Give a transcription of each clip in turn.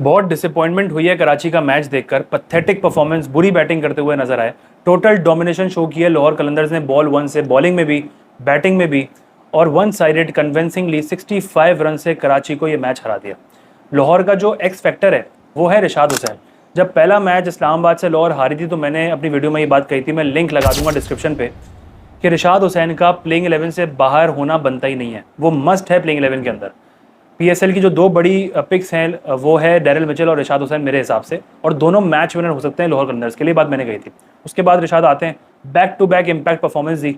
बहुत डिसअपॉइंटमेंट हुई है कराची का मैच देखकर। पैथेटिक परफॉर्मेंस, बुरी बैटिंग करते हुए नजर आए। टोटल डोमिनेशन शो किया लाहौर कलंदर्स ने बॉल 1 से, बॉलिंग में भी, बैटिंग में भी, और वन साइडेड कन्विंसिंगली 65 रन से कराची को ये मैच हरा दिया। लाहौर का जो एक्स फैक्टर है वो है रिशाद हुसैन। जब पहला मैच इस्लामाबाद से लाहौर हारी थी तो मैंने अपनी वीडियो में ये बात कही थी, मैं लिंक लगा दूंगा डिस्क्रिप्शन पे, कि रिशाद हुसैन का प्लेइंग 11 से बाहर होना बनता ही नहीं है। वो मस्ट है प्लेइंग 11 के अंदर। पीएसएल की जो दो बड़ी पिक्स हैं वो है डेरिल मिचेल और रिशाद हुसैन मेरे हिसाब से, और दोनों मैच विनर हो सकते हैं लाहौर कलंदर्स के लिए, बात मैंने कही थी। उसके बाद रिशाद आते हैं, back to back impact performance दी।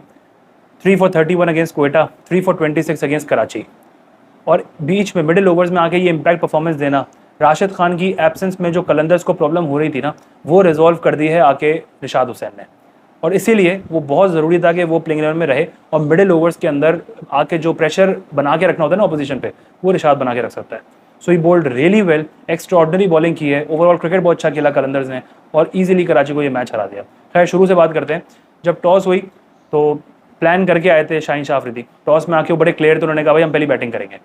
3 for 31 against Quetta, 3 for 26 against Karachi, और बीच में मिडिल ओवर्स में आके ये इम्पैक्ट परफॉर्मेंस देना। राशिद खान की एब्सेंस में जो कलंदर्स को प्रॉब्लम हो रही थी ना, वो रिजॉल्व कर दी है आके रिशाद हुसैन ने, और इसीलिए वो बहुत ज़रूरी था कि वो प्लेइंग 11 में रहे, और मिडिल ओवर्स के अंदर आके जो प्रेशर बना के रखना होता है ना ऑपोजिशन पे, वो रिशाद बना के रख सकता है। So he bowled really well, extraordinary bowling की है। ओवरऑल क्रिकेट बहुत अच्छा खेला कलंदर्स ने, और ईजिली कराची को ये मैच हरा दिया। खैर, शुरू से बात करते हैं। जब टॉस हुई तो प्लान करके आए थे शाहीन शाह अफरीदी। टॉस में आके वो बड़े क्लियर थे, उन्होंने कहा भाई हम पहली बैटिंग करेंगे।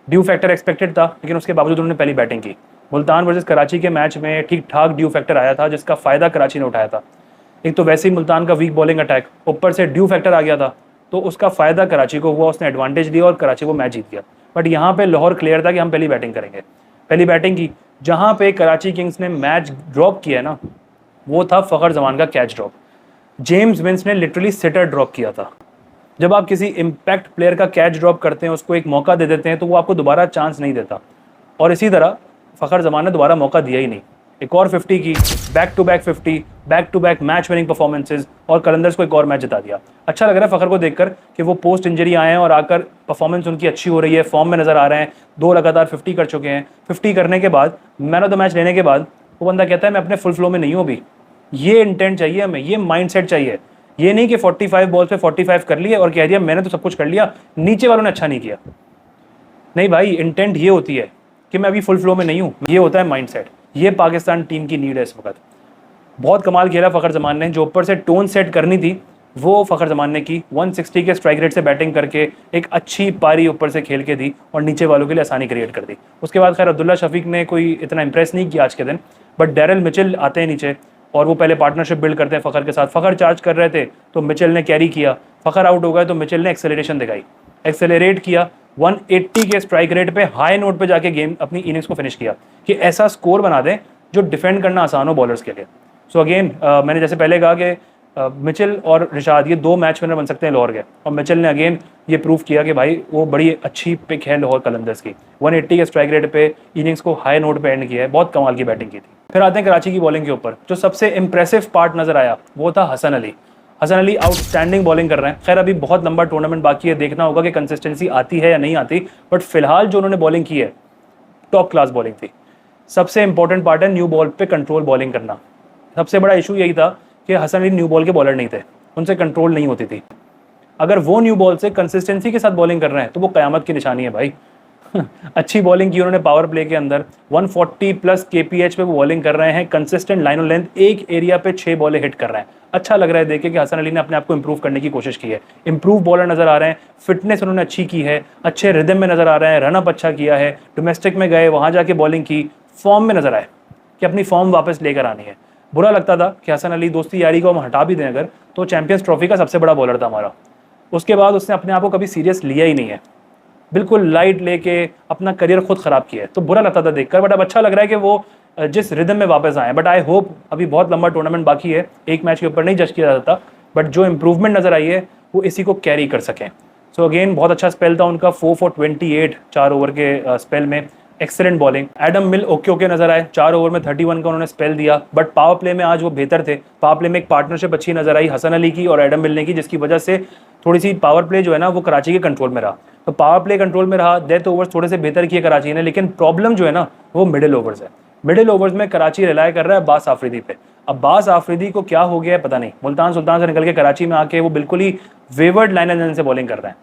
ड्यू फैक्टर एक्सपेक्टेड था, लेकिन उसके बावजूद उन्होंने पहली बैटिंग की। मुल्तान वर्सेस कराची के मैच में ठीक ठाक ड्यू फैक्टर आया था, जिसका फ़ायदा कराची ने उठाया था। एक तो वैसे ही मुल्तान का वीक बॉलिंग अटैक, ऊपर से ड्यू फैक्टर आ गया था, तो उसका फ़ायदा कराची को हुआ, उसने एडवांटेज दिया और कराची को मैच जीत गया। बट यहाँ पे लाहौर क्लियर था कि हम पहली बैटिंग करेंगे। पहली बैटिंग की, जहाँ पे कराची किंग्स ने मैच ड्रॉप किया ना, वो था फ़खर जमान का कैच ड्रॉप। जेम्स विंस ने लिटरली सिटर ड्रॉप किया था। जब आप किसी इम्पैक्ट प्लेयर का कैच ड्रॉप करते हैं, उसको एक मौका दे देते हैं, तो वो आपको दोबारा चांस नहीं देता, और इसी तरह फ़खर जमान ने दोबारा मौका दिया ही नहीं। एक और 50 की, back to back 50, back to back match winning performances, और कलंदर्स को एक और मैच जिता दिया। अच्छा लग रहा है फ़खर को देखकर कि वो पोस्ट इंजरी आए हैं और आकर परफॉर्मेंस उनकी अच्छी हो रही है, फॉर्म में नज़र आ रहे हैं। 2 लगातार 50 कर चुके हैं। 50 करने के बाद, मैन ऑफ द मैच लेने के बाद, वो बंदा कहता है मैं अपने फुल फ्लो में नहीं हूँ अभी। ये इंटेंट चाहिए हमें, ये माइंडसेट चाहिए। ये नहीं कि 45 बॉल्स पे 45 कर लिए और कह दिया मैंने तो सब कुछ कर लिया, नीचे वालों ने अच्छा नहीं किया। नहीं भाई, इंटेंट ये होती है कि मैं अभी फुल फ्लो में नहीं हूँ, ये होता है माइंडसेट। ये पाकिस्तान टीम की नीड है इस वक्त। बहुत कमाल खेला फ़खर जमान ने, जो ऊपर से टोन सेट करनी थी वो फ़खर जमान ने की। 160 के स्ट्राइक रेट से बैटिंग करके एक अच्छी पारी ऊपर से खेल के दी और नीचे वालों के लिए आसानी क्रिएट कर दी। उसके बाद खैर अब्दुल्ला शफीक ने कोई इतना इंप्रेस नहीं किया आज के दिन, बट डेरिल मिचेल आते हैं नीचे और वो पहले पार्टनरशिप बिल्ड करते हैं फ़खर के साथ। फ़खर चार्ज कर रहे थे तो मिचेल ने कैरी किया, फ़खर आउट हो गए तो मिचेल ने एक्सेलरेशन दिखाई, एक्सेलरेट किया। 180 के स्ट्राइक रेट पे हाई नोट पे जाके गेम अपनी इनिंग्स को फिनिश किया कि ऐसा स्कोर बना दें जो डिफेंड करना आसान हो बॉलर्स के लिए। सो अगेन मैंने जैसे पहले कहा कि मिचेल और रिशाद ये 2 मैच विनर बन सकते हैं लाहौर के, और मिचेल ने अगेन ये प्रूव किया कि भाई वो बड़ी अच्छी पिक है लाहौर कलंदर्स की। 180 के स्ट्राइक रेट पे इनिंग्स को हाई नोट पे एंड किया है, बहुत कमाल की बैटिंग की थी। फिर आते हैं कराची की बॉलिंग के ऊपर। जो सबसे इंप्रेसिव पार्ट नजर आया वो था हसन अली। हसन अली आउटस्टैंडिंग बॉलिंग कर रहे हैं। खैर अभी बहुत लंबा टूर्नामेंट बाकी है, देखना होगा कि कंसिस्टेंसी आती है या नहीं आती, बट फिलहाल जो उन्होंने बॉलिंग की है टॉप क्लास बॉलिंग थी। सबसे इंपॉर्टेंट पार्ट है न्यू बॉल पे कंट्रोल बॉलिंग करना। सबसे बड़ा इशू यही था कि हसन अली न्यू बॉल के बॉलर नहीं थे, उनसे कंट्रोल नहीं होती थी। अगर वो न्यू बॉल से कंसिस्टेंसी के साथ बॉलिंग कर रहे हैं तो वो कयामत की निशानी है भाई। अच्छी बॉलिंग की उन्होंने पावर प्ले के अंदर। 140 प्लस KPH पे वो बॉलिंग कर रहे हैं, कंसिस्टेंट लाइन और लेंथ, एक एरिया पे 6 बॉलें हिट कर रहे हैं। अच्छा लग रहा है देखे कि हसन अली ने अपने आप को इंप्रूव करने की कोशिश की है। इंप्रूव बॉलर नजर आ रहे हैं, फिटनेस उन्होंने अच्छी की है, अच्छे रिदम में नजर आ रहे हैं, रनअप अच्छा किया है, डोमेस्टिक में गए वहां जाके बॉलिंग की, फॉर्म में नजर आए कि अपनी फॉर्म वापस लेकर आनी है। बुरा लगता था कि हसन अली, दोस्ती यारी को हम हटा भी दें अगर, तो चैंपियंस ट्रॉफी का सबसे बड़ा बॉलर था हमारा। उसके बाद उसने अपने आप को कभी सीरियस लिया ही नहीं है, बिल्कुल लाइट लेके अपना करियर खुद ख़राब किया है, तो बुरा लगता था देखकर। बट अब अच्छा लग रहा है कि वो जिस रिदम में वापस आए। बट आई होप, अभी बहुत लंबा टूर्नामेंट बाकी है, एक मैच के ऊपर नहीं जज किया जाता, बट जो इंप्रूवमेंट नज़र आई है वो इसी को कैरी कर सकें। सो अगेन बहुत अच्छा स्पेल था उनका, 4 for 28 4 ओवर के स्पेल में, एक्सेलेंट बॉलिंग। एडम मिल ओके नजर आए, 4 ओवर में 31 का उन्होंने स्पेल दिया, बट पावर प्ले में आज वो बेहतर थे। पावर प्ले में एक पार्टनरशिप अच्छी नजर आई हसन अली की और एडम मिल ने की, जिसकी वजह से थोड़ी सी पावर प्ले जो है ना वो कराची के कंट्रोल में रहा। तो पावर प्ले कंट्रोल में रहा, डेथ ओवर्स थोड़े से बेहतर किए कराची ने, लेकिन प्रॉब्लम जो है ना वो मिडिल ओवर्स है। मिडिल ओवर्स में कराची रिलाय कर रहा है अब्बास आफरीदी पे। अब्बास आफरीदी को क्या हो गया है पता नहीं, मुल्तान सुल्तान से निकल के कराची में आके वो बिल्कुल ही वेवर्ड लाइन एंड से बॉलिंग कर रहे हैं।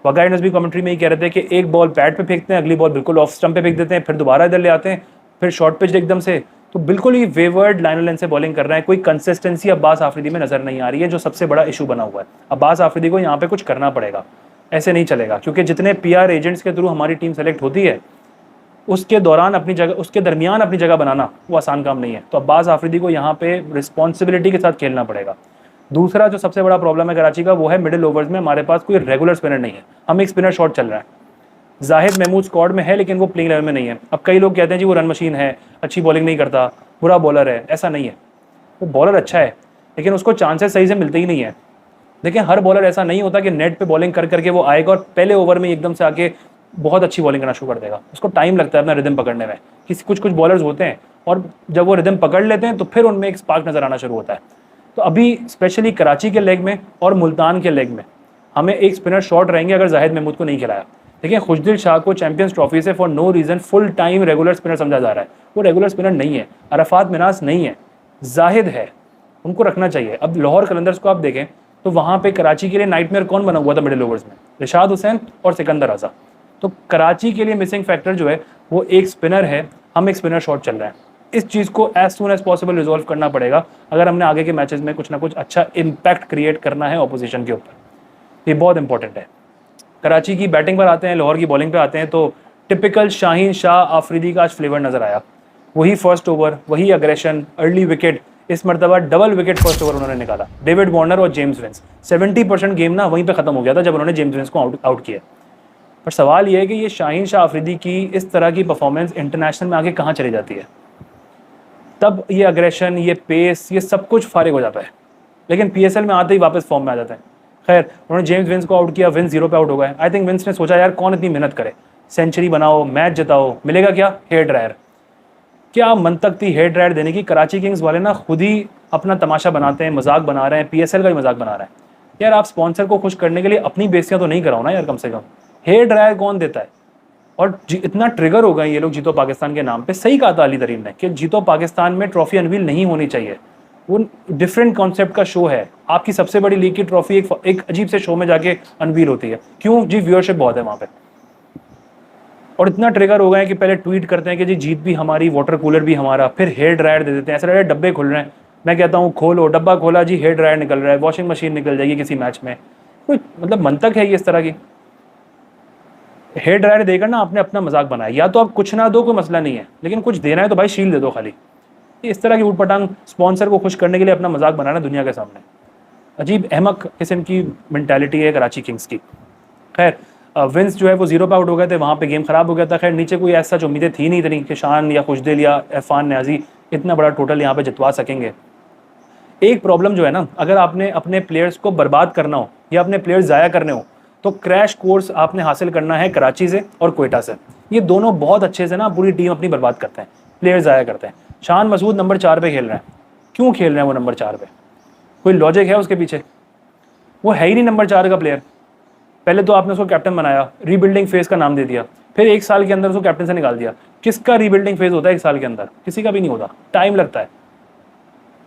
वकायनस भी कमेंट्री में ही कह रहे थे कि एक बॉल पैड पे फेंकते हैं, अगली बॉल बिल्कुल ऑफ स्टंप पे फेंक देते हैं, फिर दोबारा इधर ले आते हैं, फिर शॉर्ट पिच एकदम से, तो बिल्कुल ही वेवर्ड लाइन लेंथ से बॉलिंग कर रहे हैं। कोई कंसिस्टेंसी अब्बास आफरीदी में नजर नहीं आ रही है, जो सबसे बड़ा इशू बना हुआ है। अब्बास आफरीदी को यहाँ पे कुछ करना पड़ेगा, ऐसे नहीं चलेगा, क्योंकि जितने PR एजेंट्स के थ्रू हमारी टीम सेलेक्ट होती है उसके दौरान अपनी जगह, उसके दरमियान अपनी जगह बनाना वो आसान काम नहीं है। तो अब्बास आफरीदी को यहाँ पे रिस्पॉन्सिबिलिटी के साथ खेलना पड़ेगा। दूसरा जो सबसे बड़ा प्रॉब्लम है कराची का वो है मिडिल ओवर्स में हमारे पास कोई रेगुलर स्पिनर नहीं है। हम एक स्पिनर शॉट चल रहा है, जाहिद महमूद स्क्वाड में है लेकिन वो प्लेइंग लेवल में नहीं है। अब कई लोग कहते हैं जी वो रन मशीन है, अच्छी बॉलिंग नहीं करता, बुरा बॉलर है। ऐसा नहीं है, वो बॉलर अच्छा है लेकिन उसको चांसेस सही से मिलते ही नहीं है। देखिए हर बॉलर ऐसा नहीं होता कि नेट पे बॉलिंग कर करके वो आएगा और पहले ओवर में एकदम से आके बहुत अच्छी बॉलिंग करना शुरू कर देगा। उसको टाइम लगता है अपना रिदम पकड़ने में। कुछ बॉलर्स होते हैं और जब वो रिदम पकड़ लेते हैं तो फिर उनमें एक स्पार्क नजर आना शुरू होता है। तो अभी स्पेशली कराची के लेग में और मुल्तान के लेग में हमें एक स्पिनर शॉट रहेंगे अगर जाहिद महमूद को नहीं खिलाया। देखिए खुशदिल शाह को चैंपियंस ट्रॉफी से for no reason full time regular spinner समझा जा रहा है। वो रेगुलर स्पिनर नहीं है। अरफात मिनास नहीं है, जाहिद है, उनको रखना चाहिए। अब लाहौर कलंदर्स को आप देखें तो वहाँ पे कराची के लिए नाइटमेयर कौन बना हुआ था मिडिल ओवर्स में? रिशाद हुसैन और सिकंदर रजा। तो कराची के लिए मिसिंग फैक्टर जो है वो एक स्पिनर है। हम एक स्पिनर शॉट चल रहा है। इस चीज़ को as soon as possible resolve करना पड़ेगा अगर हमने आगे के मैचेस में कुछ ना कुछ अच्छा इम्पैक्ट क्रिएट करना है ऑपोजिशन के ऊपर। ये बहुत इंपॉर्टेंट है। कराची की बैटिंग पर आते हैं, लाहौर की बॉलिंग पे आते हैं। तो टिपिकल शाहीन शाह आफरीदी का आज फ्लेवर नज़र आया। वही फर्स्ट ओवर, वही अग्रेशन, अर्ली विकेट। इस मरतबा डबल विकेट फर्स्ट ओवर उन्होंने निकाला, डेविड वार्नर और जेम्स विंस। 70% गेम ना वहीं पे ख़त्म हो गया था जब उन्होंने जेम्स विंस को आउट किया। पर सवाल ये है कि ये शाहीन शाह आफरीदी की इस तरह की परफॉर्मेंस इंटरनेशनल में आगे कहाँ चली जाती है? तब ये अग्रेशन, ये पेस, ये सब कुछ फारिग हो जाता है। लेकिन PSL में आते ही वापस फॉर्म में आ जाते हैं। खैर उन्होंने जेम्स विंस को आउट किया, विंस 0 पे आउट हो गए। आई थिंक विंस ने सोचा यार कौन इतनी मेहनत करे, सेंचुरी बनाओ, मैच जिताओ, मिलेगा क्या? Hair dryer. क्या मंतक थी हेयर ड्रायर देने की? कराची किंग्स वाले ना खुद ही अपना तमाशा बनाते हैं, मजाक बना रहे हैं, PSL का भी मजाक बना रहे हैं। यार आप स्पॉन्सर को खुश करने के लिए अपनी बेइज्जतियां तो नहीं कराओ ना यार, कम से कम। हेयर ड्रायर कौन देता है? और इतना ट्रिगर हो गए ये लोग जीतो पाकिस्तान के नाम पे। सही कहा था अली तरीन ने कि जीतो पाकिस्तान में ट्रॉफी अनवील नहीं होनी चाहिए। वो डिफरेंट कॉन्सेप्ट का शो है। आपकी सबसे बड़ी लीग की ट्रॉफी एक अजीब से शो में जाके अनवील होती है। क्यों जी? व्यूअरशिप बहुत है वहाँ पे। और इतना ट्रिगर हो गए कि पहले ट्वीट करते हैं कि जी जीत भी हमारी, वाटर कूलर भी हमारा, फिर हेयर ड्रायर दे देते हैं। ऐसा लग रहा है डब्बे खुल रहे हैं। मैं कहता हूँ खोलो, डब्बा खोला जी, हेयर ड्रायर निकल रहा है, वॉशिंग मशीन निकल जाएगी किसी मैच में। कोई मतलब मंतक है ये इस तरह की? हेयर ड्रायर देकर ना आपने अपना मजाक बनाया। या तो आप कुछ ना दो, कोई मसला नहीं है, लेकिन कुछ देना है तो भाई शील दे दो खाली। इस तरह की उटपटांग स्पॉन्सर को खुश करने के लिए अपना मजाक बनाना दुनिया के सामने, अजीब अहमक किस्म की मेंटालिटी है कराची किंग्स की। खैर विंस जो है वो 0 पे आउट हो गए थे, वहाँ पे गेम खराब हो गया था। खैर नीचे कोई ऐसा जो उम्मीदें थी नहीं इतनी कि शान या खुशदिल या इरफान न्याजी इतना बड़ा टोटल यहाँ पे जितवा सकेंगे। एक प्रॉब्लम जो है ना, अगर आपने अपने प्लेयर्स को बर्बाद करना हो या अपने प्लेयर्स ज़ाया करने हो तो क्रैश कोर्स आपने हासिल करना है कराची से और कोयटा से। ये दोनों बहुत अच्छे से ना पूरी टीम अपनी बर्बाद करते हैं, प्लेयर्स ज़ाया करते हैं। शान मसूद नंबर 4 पे खेल रहे हैं। क्यों खेल रहे हैं वो नंबर 4 पे? कोई लॉजिक है उसके पीछे? वो है ही नहीं नंबर 4 का प्लेयर। पहले तो आपने उसको कैप्टन बनाया, रीबिल्डिंग फेज का नाम दे दिया, फिर 1 साल के अंदर उसको कैप्टन से निकाल दिया। किसका रीबिल्डिंग फेज होता है 1 साल के अंदर? किसी का भी नहीं होता, टाइम लगता है।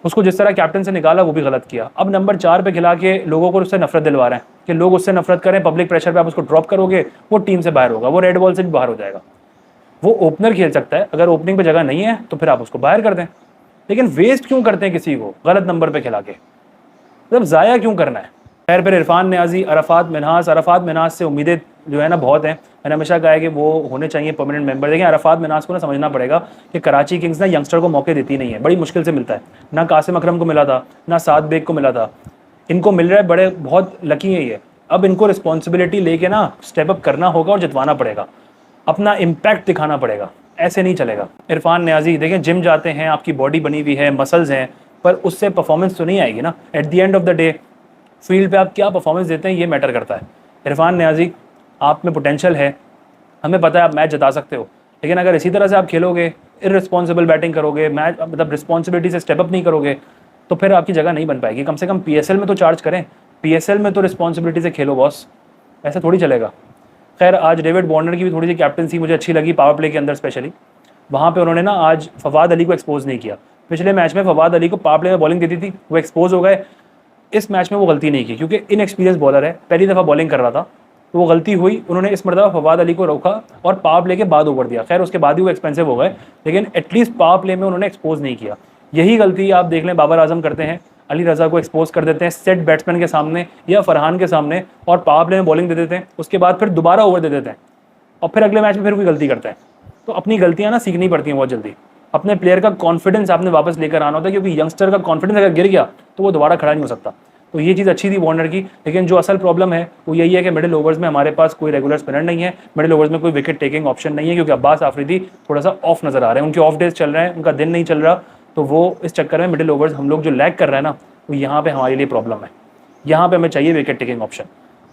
उसको जिस तरह कैप्टन से निकाला वो भी गलत किया। अब नंबर 4 पे खिला के लोगों को उससे नफरत दिलवा रहे हैं कि लोग उससे नफरत करें, पब्लिक प्रेशर पे आप उसको ड्रॉप करोगे, वो टीम से बाहर होगा, वो रेड बॉल से भी बाहर हो जाएगा। वो ओपनर खेल सकता है, अगर ओपनिंग पे जगह नहीं है तो फिर आप उसको बाहर कर दें। लेकिन वेस्ट क्यों करते हैं किसी को गलत नंबर पे खिला के? मतलब ज़ाया क्यों करना है? खैर फिर इरफान न्याजी, अरफात मिन्हास से उम्मीदें जो है ना बहुत हैं। मैंने हमेशा कहा है कि वो होने चाहिए परमानेंट मेंबर। देखें अरफात मिन्हास को ना समझना पड़ेगा कि कराची किंग्स ना यंगस्टर को मौके देती नहीं है, बड़ी मुश्किल से मिलता है। ना कासिम अकरम को मिला था, ना साद बेग को मिला था, इनको मिल रहा है। बड़े बहुत लकी है ये। अब इनको रिस्पॉन्सिबिलिटी लेके ना स्टेप अप करना होगा और जितवाना पड़ेगा, अपना इम्पैक्ट दिखाना पड़ेगा। ऐसे नहीं चलेगा। इरफान न्याजी देखें जिम जाते हैं, आपकी बॉडी बनी हुई है, मसल्स हैं, पर उससे परफॉर्मेंस तो नहीं आएगी ना। At the end of the day field पे आप क्या परफॉर्मेंस देते हैं ये मैटर करता है। इरफान न्याजी आप में पोटेंशियल है, हमें पता है आप मैच जिता सकते हो, लेकिन अगर इसी तरह से आप खेलोगे, इररिस्पॉन्सिबल बैटिंग करोगे, मैच मतलब रिस्पॉन्सिबिलिटी से स्टेप अप नहीं करोगे, तो फिर आपकी जगह नहीं बन पाएगी। कम से कम PSL में तो चार्ज करें, PSL में तो रिस्पॉन्सिबिलिटी से खेलो बॉस, ऐसा थोड़ी चलेगा। खैर आज डेविड वार्नर की भी थोड़ी सी कैप्टनसी मुझे अच्छी लगी, पावर प्ले के अंदर स्पेशली। वहाँ पे उन्होंने ना आज फवाद अली को एक्सपोज नहीं किया। पिछले मैच में फवाद अली को पावर प्ले में बॉलिंग देती थी, वो एक्सपोज हो गए। इस मैच में वो गलती नहीं की क्योंकि इनएक्सपीरियंस बॉलर है, पहली दफ़ा बॉलिंग कर रहा था, तो वो गलती हुई। उन्होंने इस मरतबा फवाद अली को रोका और पावर प्ले के बाद ओवर दिया। खैर उसके बाद ही वो एक्सपेंसिव हो गए, लेकिन एटलीस्ट पावर प्ले में उन्होंने एक्सपोज नहीं किया। यही गलती आप देख लें बाबर आजम करते हैं, अली रज़ा को एक्सपोज कर देते हैं सेट बैट्समैन के सामने या फरहान के सामने और पावर प्ले में बॉलिंग दे देते हैं, उसके बाद फिर दोबारा ओवर दे देते हैं और फिर अगले मैच में फिर कोई गलती करते हैं। तो अपनी गलतियां ना सीखनी पड़ती हैं बहुत जल्दी। अपने प्लेयर का कॉन्फिडेंस आपने वापस लेकर आना होता है, क्योंकि यंगस्टर का कॉन्फिडेंस अगर गिर गया तो वो दोबारा खड़ा नहीं हो सकता। तो ये चीज़ अच्छी थी वार्नर की, लेकिन जो असल प्रॉब्लम है वो यही है कि मिडिल ओवर्स में हमारे पास कोई रेगुलर स्पिनर नहीं है, मिडिल ओवर्स में कोई विकेट टेकिंग ऑप्शन नहीं है, क्योंकि अब्बास आफरीदी थोड़ा सा ऑफ नजर आ रहे हैं, उनके ऑफ डेज चल रहे हैं, उनका दिन नहीं चल रहा। तो वो इस चक्कर में मिडिल ओवर्स हम लोग जो लैग कर रहे हैं ना, वो यहाँ पे हमारे लिए प्रॉब्लम है। यहाँ पे हमें चाहिए विकेट टेकिंग ऑप्शन,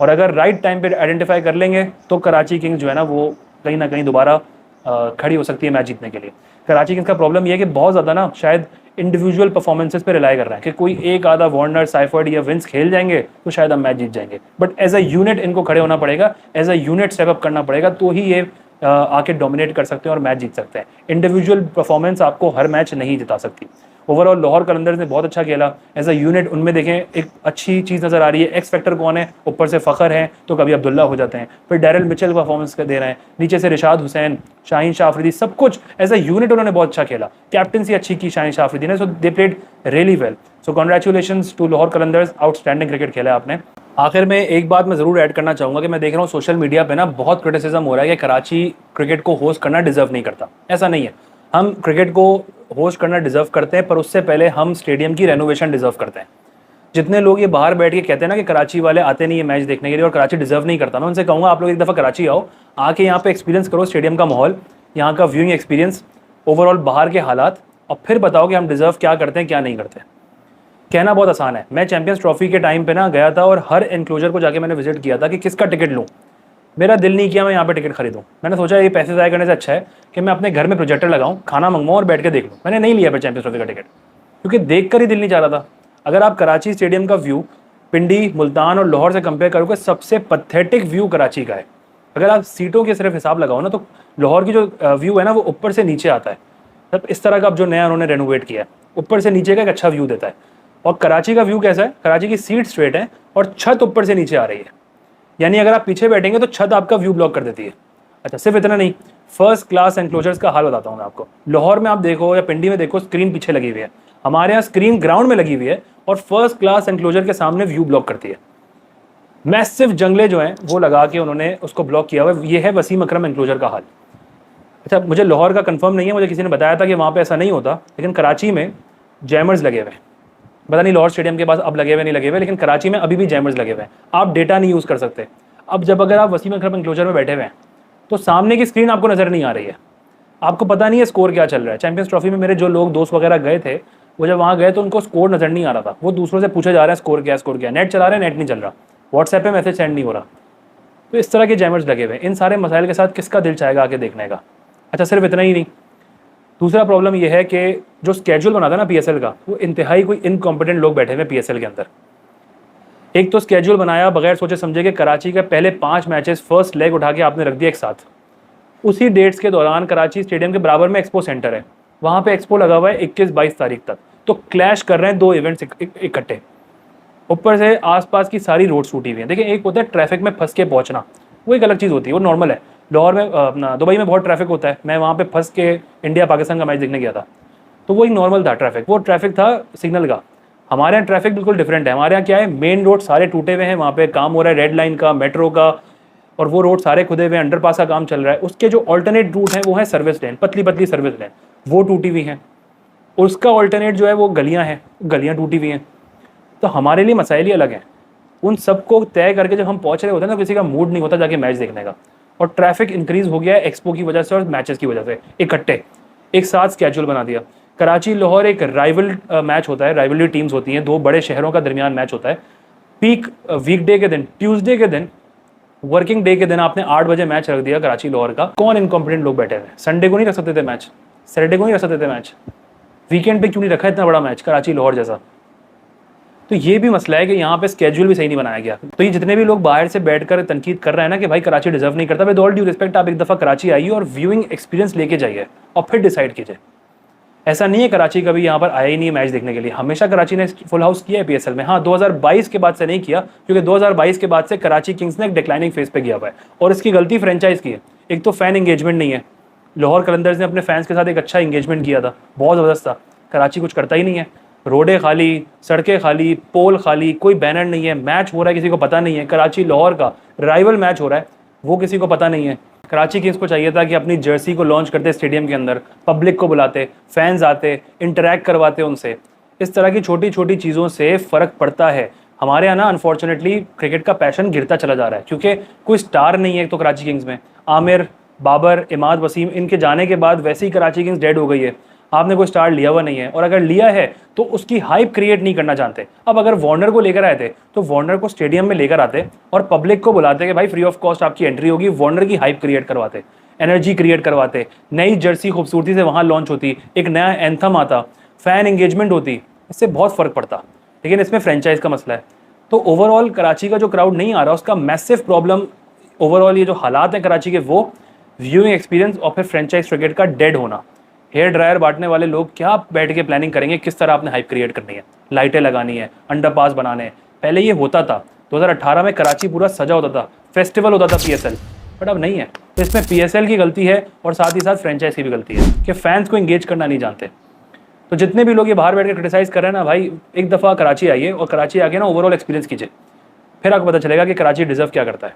और अगर राइट टाइम पे आइडेंटिफाई कर लेंगे तो कराची किंग्स जो है ना वो कहीं ना कहीं दोबारा खड़ी हो सकती है मैच जीतने के लिए। कराची किंग्स का प्रॉब्लम ये है कि बहुत ज़्यादा ना शायद इंडिविजुअल परफॉर्मेंसेस पे रिलाई कर रहे हैं कि कोई एक आधा वार्नर, साइफर्ड या विंस खेल जाएंगे तो शायद हम मैच जीत जाएंगे। बट एज अ यूनिट इनको खड़े होना पड़ेगा, as a unit step up करना पड़ेगा, तो ही ये आके डोमिनेट कर सकते हैं और मैच जीत सकते हैं। इंडिविजुअल परफॉर्मेंस आपको हर मैच नहीं जिता सकती। ओवरऑल लाहौर कलंदर्स ने बहुत अच्छा खेला एज अ यूनिट, उनमें देखें एक अच्छी चीज़ नज़र आ रही है। एक्स फैक्टर कौन है? ऊपर से फ़खर है तो कभी अब्दुल्ला हो जाते हैं, फिर डैरल मिचेल परफॉर्मेंस दे रहे हैं, नीचे से रिशाद हुसैन, शाहीन शाह अफरीदी, सब कुछ एज अ यूनिट उन्होंने बहुत अच्छा खेला। कैप्टनसी अच्छी की शाहीन शाह अफरीदी ने, so they played really well. So congratulations to Lahore Qalandars, outstanding cricket खेला आपने। आखिर में एक बात मैं ज़रूर ऐड करना चाहूँगा कि मैं देख रहा हूँ सोशल मीडिया पे ना बहुत क्रिटिसिज्म हो रहा है कि कराची क्रिकेट को होस्ट करना डिजर्व नहीं करता। ऐसा नहीं है, हम क्रिकेट को होस्ट करना डिजर्व करते हैं, पर उससे पहले हम स्टेडियम की रेनोवेशन डिजर्व करते हैं। जितने लोग ये बाहर बैठ के कहते हैं ना कि कराची वाले आते नहीं है मैच देखने के लिए और कराची डिजर्व नहीं करता, मैं उनसे कहूँगा आप लोग एक दफ़ा कराची आओ, आके यहाँ पे एक्सपीरियंस करो स्टेडियम का माहौल, यहाँ का व्यूइंग एक्सपीरियंस, ओवरऑल बाहर के हालात, और फिर बताओ कि हम डिजर्व क्या करते हैं क्या नहीं करते। कहना बहुत आसान है। मैं चैंपियंस ट्रॉफी के टाइम पे ना गया था और हर एनक्लोजर को जाके मैंने विजिट किया था कि किसका टिकट लूँ। मेरा दिल नहीं किया मैं यहाँ पे टिकट खरीदूँ। मैंने सोचा ये पैसे ज़ाया करने से अच्छा है कि मैं अपने घर में प्रोजेक्टर लगाऊँ, खाना मंगवाऊँ और बैठ के देख लूँ। मैंने नहीं लिया फिर चैंपियंस ट्रॉफी का टिकट, क्योंकि देख कर ही दिल नहीं चाह रहा था। अगर आप कराची स्टेडियम का व्यू पिंडी, मुल्तान और लाहौर से कंपेयर करोगे, सबसे पथेटिक व्यू कराची का है। अगर आप सीटों के सिर्फ हिसाब लगाओ ना, तो लाहौर की जो व्यू है ना वो ऊपर से नीचे आता है। तब इस तरह का अब जो नया उन्होंने रेनोवेट किया है, ऊपर से नीचे का एक अच्छा व्यू देता है। और कराची का व्यू कैसा है? कराची की सीट स्ट्रेट है और छत ऊपर से नीचे आ रही है, यानी अगर आप पीछे बैठेंगे तो छत आपका व्यू ब्लॉक कर देती है। अच्छा, सिर्फ इतना नहीं, फर्स्ट क्लास एनक्लोजर्स का हाल बताता हूँ मैं आपको। लाहौर में आप देखो या पिंडी में देखो, स्क्रीन पीछे लगी हुई है, हमारे यहाँ स्क्रीन ग्राउंड में लगी हुई है और फर्स्ट क्लास एनक्लोजर के सामने व्यू ब्लॉक करती है। मैसिव जंगले जो हैं वो लगा के उन्होंने उसको ब्लॉक किया हुआ है। ये है वसीम अकरम एनक्लोजर का हाल। अच्छा, मुझे लाहौर का कंफर्म नहीं है, मुझे किसी ने बताया था कि वहाँ पे ऐसा नहीं होता, लेकिन कराची में जैमर्स लगे हुए हैं। पता नहीं लाहौर स्टेडियम के पास अब लगे हुए नहीं लगे हुए, लेकिन कराची में अभी भी जैमर्स लगे हुए हैं। आप डेटा नहीं यूज़ कर सकते। अब जब अगर आप वसीम अकरम एनक्लोजर में बैठे हुए हैं तो सामने की स्क्रीन आपको नज़र नहीं आ रही है, आपको पता नहीं है स्कोर क्या चल रहा है। चैंपियंस ट्रॉफी में मेरे जो लोग दोस्त वगैरह गए थे, वो जब वहाँ गए तो उनको स्कोर नज़र नहीं आ रहा था। वो दूसरों से पूछे जा रहे हैं स्कोर क्या, स्कोर क्या। नेट चला रहे हैं, नेट नहीं चल रहा, व्हाट्सएप पे मैसेज सेंड नहीं हो रहा। तो इस तरह के जैमर्स लगे हुए हैं। इन सारे मसाइल के साथ किसका दिल चाहेगा आके देखने का। अच्छा, सिर्फ इतना ही नहीं, दूसरा प्रॉब्लम यह है कि जो स्केड्यूल बना था ना पीएसएल का, वो इंतहाई कोई इनकॉम्पिटेंट लोग बैठे हुए पीएसएल के अंदर। एक तो स्केड्यूल बनाया बगैर सोचे समझे कि कराची के पहले 5 मैचेस फर्स्ट लेग उठा के आपने रख दिया एक साथ। उसी डेट्स के दौरान कराची स्टेडियम के बराबर में एक्सपो सेंटर है, वहाँ पे एक्सपो लगा हुआ है 21-22 तारीख तक। तो क्लैश कर रहे हैं 2 इवेंट्स इकट्ठे। ऊपर से आसपास की सारी रोड्स टूटी हुई हैं। देखिए, एक होता है ट्रैफिक में फंस के पहुँचना, वो एक अलग चीज़ होती है, वो नॉर्मल है। लाहौर में अपना दुबई में बहुत ट्रैफिक होता है। मैं वहाँ पे फंस के इंडिया पाकिस्तान का मैच देखने गया था, तो वो एक नॉर्मल था ट्रैफिक, वो ट्रैफिक था सिग्नल का। हमारे यहाँ ट्रैफिक बिल्कुल डिफरेंट है। हमारे यहाँ क्या है, मेन रोड सारे टूटे हुए हैं, वहाँ पे काम हो रहा है रेड लाइन का, मेट्रो का, और वो रोड सारे खुदे हुए हैं, अंडरपास का काम चल रहा है। उसके जो ऑल्टरनेट रूट हैं वो है सर्विस लेन, पतली पतली सर्विस लेन, वो टूटी हुई हैं। उसका ऑल्टरनेट जो है वो गलियाँ हैं, गलियाँ टूटी हुई हैं। तो हमारे लिए मसाइल ही अलग हैं। उन सबको तय करके जब हम पहुँच रहे होते हैं ना, किसी का मूड नहीं होता जाके मैच देखने का। और ट्रैफिक इंक्रीज हो गया है एक्सपो की वजह से और मैचेस की वजह से, इकट्ठे एक साथ स्केड्यूल बना दिया। कराची लाहौर एक राइवल मैच होता है, राइवलरी टीम्स होती हैं, 2 बड़े शहरों का दरमियान मैच होता है। पीक वीकडे के दिन, ट्यूसडे के दिन, वर्किंग डे के दिन आपने 8 बजे मैच रख दिया कराची लाहौर का। कौन इनकॉम्पिटेंट लोग बैठे हुए? संडे को नहीं रख सकते थे मैच, सैटरडे को नहीं रख सकते थे मैच, वीकेंड पे क्यों नहीं रखा इतना बड़ा मैच कराची लाहौर जैसा? तो ये भी मसला है कि यहाँ पे स्केड्यूल भी सही नहीं बनाया गया। तो ये जितने भी लोग बाहर से बैठकर तनकीद कर रहे हैं ना कि भाई कराची डिजर्व नहीं करता, विद ऑल ड्यू रिस्पेक्ट, आप एक दफ़ा कराची आइए और व्यूइंग एक्सपीरियंस लेके जाइए और फिर डिसाइड कीजिए। ऐसा नहीं है कराची कभी यहाँ पर आया ही नहीं मैच देखने के लिए। हमेशा कराची ने फुल हाउस किया है पीएसएल में। हाँ, 2022 के बाद से नहीं किया, क्योंकि 2022 के बाद से कराची किंग्स ने एक डिक्लाइनिंग फेज पे गया हुआ है, और इसकी गलती फ्रेंचाइज की है। एक तो फैन इंगेजमेंट नहीं है। लाहौर कलंदर्स ने अपने फैंस के साथ एक अच्छा इंगेजमेंट किया था, बहुत ज़बरदस्त था। कराची कुछ करता ही नहीं है। रोडें खाली, सड़कें खाली, पोल खाली, कोई बैनर नहीं है। मैच हो रहा है किसी को पता नहीं है, कराची लाहौर का राइवल मैच हो रहा है, वो किसी को पता नहीं है। कराची किंग्स को चाहिए था कि अपनी जर्सी को लॉन्च करते स्टेडियम के अंदर, पब्लिक को बुलाते, फैंस आते, इंटरैक्ट करवाते उनसे। इस तरह की छोटी छोटी चीज़ों से फ़र्क पड़ता है। हमारे यहाँ ना अनफॉर्चुनेटली क्रिकेट का पैशन गिरता चला जा रहा है, क्योंकि कोई स्टार नहीं है एक तो कराची किंग्स में। आमिर, बाबर, इमाद वसीम, इनके जाने के बाद वैसे ही कराची किंग्स डेड हो गई है। आपने कोई स्टार लिया हुआ नहीं है, और अगर लिया है तो उसकी हाइप क्रिएट नहीं करना चाहते। अब अगर वार्नर को लेकर आए थे तो वार्नर को स्टेडियम में लेकर आते और पब्लिक को बुलाते कि भाई फ्री ऑफ कॉस्ट आपकी एंट्री होगी, वार्नर की हाइप क्रिएट करवाते, एनर्जी क्रिएट करवाते, नई जर्सी खूबसूरती से वहाँ लॉन्च होती, एक नया एंथम आता, फैन एंगेजमेंट होती, इससे बहुत फ़र्क पड़ता। लेकिन इसमें फ्रेंचाइज का मसला है। तो ओवरऑल कराची का जो क्राउड नहीं आ रहा, उसका मैसिव प्रॉब्लम ओवरऑल ये जो हालात हैं कराची के, वो व्यूइंग एक्सपीरियंस और फिर फ्रेंचाइज क्रिकेट का डेड होना। हेयर ड्रायर बांटने वाले लोग क्या बैठ के प्लानिंग करेंगे किस तरह आपने हाइप क्रिएट करनी है, लाइटें लगानी है, अंडरपास बनाने हैं। पहले ये होता था, 2018 में कराची पूरा सजा होता था, फेस्टिवल होता था पीएसएल, बट अब नहीं है। तो इसमें पीएसएल की गलती है और साथ ही साथ फ्रेंचाइज की भी गलती है कि फैंस को इंगेज करना नहीं जानते। तो जितने भी लोग ये बाहर बैठ के क्रिटिसाइज कर रहे हैं ना भाई, एक दफ़ा कराची आइए और कराची आके ना ओवरऑल एक्सपीरियंस कीजिए, फिर आपको पता चलेगा कि कराची डिजर्व क्या करता है।